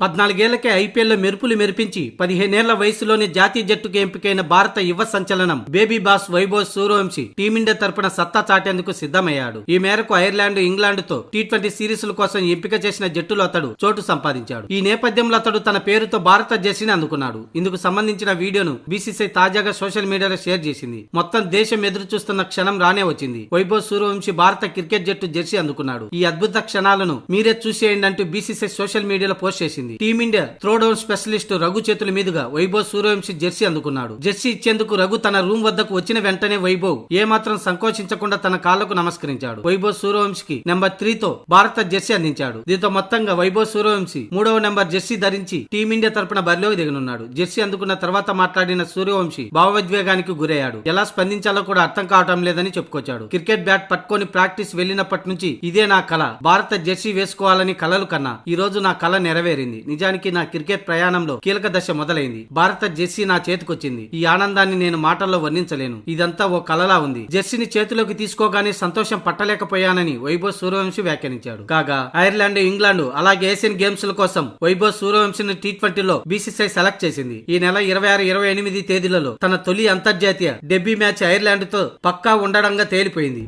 14 ఏళ్లకే ఐపీఎల్లో మెరుపులు మెరిపించి 15 ఏళ్ల వయసులోనే జాతీయ జట్టుకు ఎంపికైన భారత యువ సంచలనం baby boss Vaibhav Suryavanshi team India తరపున సత్తా చాటేందుకు సిద్ధమయ్యాడు. ఈ మేరకు ఐర్లాండ్, ఇంగ్లాండ్తో టీ20 సిరీస్ల కోసం ఎంపిక చేసిన జట్టులో అతడు చోటు సంపాదించాడు. ఈ నేపథ్యంలో అతడు తన పేరుతో భారత జెర్సీని అందుకున్నాడు. ఇందుకు సంబంధించిన వీడియోను బీసీసీఐ తాజాగా సోషల్ మీడియాలో షేర్ చేసింది. మొత్తం దేశం ఎదురు చూస్తున్న క్షణం రానే వచ్చింది. వైభవ్ సూర్యవంశీ భారత క్రికెట్ జట్టు జెర్సీ అందుకున్నాడు. ఈ అద్భుత క్షణాలను మీరే చూసేయండి అంటూ బీసీసీఐ సోషల్ మీడియాలో పోస్ట్ చేసింది. టీమిండియా త్రోడౌన్ స్పెషలిస్ట్ రఘు చేతుల మీదుగా వైభవ్ సూర్యవంశీ జెర్సీ అందుకున్నాడు. జెర్సీ ఇచ్చేందుకు రఘు తన రూమ్ వద్దకు వచ్చిన వెంటనే వైభవ్ ఏమాత్రం సంకోచించకుండా తన కాళ్లకు నమస్కరించాడు. వైభవ్ సూర్యవంశీకి నెంబర్ 3తో భారత జెర్సీ అందించాడు. దీంతో మొత్తంగా వైభవ్ సూర్యవంశీ 3వ నెంబర్ జెర్సీ ధరించి టీమిండియా తరపున బరిలోకి దిగనున్నాడు. జెర్సీ అందుకున్న తర్వాత మాట్లాడిన సూర్యవంశీ భావోద్వేగానికి గురయ్యాడు. ఎలా స్పందించాలో కూడా అర్థం కావటం లేదని చెప్పుకొచ్చాడు. క్రికెట్ బ్యాట్ పట్టుకొని ప్రాక్టీస్ వెళ్లినప్పటి నుంచి ఇదే నా కల, భారత జెర్సీ వేసుకోవాలని కలలు కన్నా ఈ రోజు నా కల నెరవేరింది. నిజానికి నా క్రికెట్ ప్రయాణంలో కీలక దశ మొదలైంది. భారత జెర్సీ నా చేతికొచ్చింది. ఈ ఆనందాన్ని నేను మాటల్లో వర్ణించలేను. ఇదంతా ఓ కలలా ఉంది. జెర్సీని చేతిలోకి తీసుకోగానే సంతోషం పట్టలేకపోయానని వైభవ్ సూర్యవంశీ వ్యాఖ్యానించాడు. కాగా ఐర్లాండ్, ఇంగ్లాండ్ అలాగే ఏషియన్ గేమ్స్ ల కోసం వైభవ్ సూర్యవంశీని టీ20లో బీసీసీఐ సెలెక్ట్ చేసింది. ఈ నెల 26, 28 తేదీలలో తన తొలి అంతర్జాతీయ డెబ్యూ మ్యాచ్ ఐర్లాండ్ తో పక్కా ఉండడంగా తేలిపోయింది.